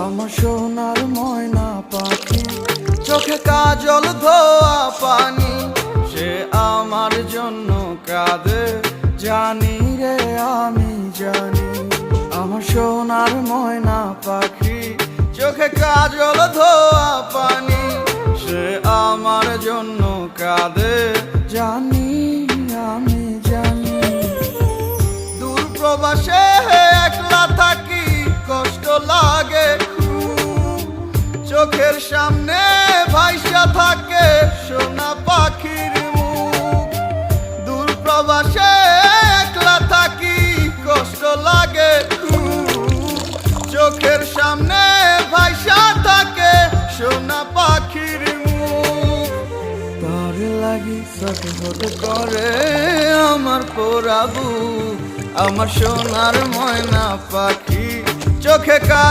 আমার সোনার ময়না পাখি, চোখে কাজল ধোয়া পানি, সে আমার জন্য কাঁদে জানি রে আমি জানি। আমার সোনার ময়না পাখি, চোখে কাজল ধোয়া পানি, সে আমার জন্য কাঁদে জানি আমি জানি। দূর প্রবাসে একলা থাকি, কষ্ট লাগে খুব, চোখের সামনে ভাইসা থাকে সোনা পাখির মুখ। দূর প্রবাসে একলা থাকি, কষ্ট লাগে খুব, চোখের সামনে ভাইসা থাকে সোনা পাখির মুখ। তার লাগি ছটফট করে আমার পোড়াবু, আমার সোনার ময়না পাখি, চোখে কাজ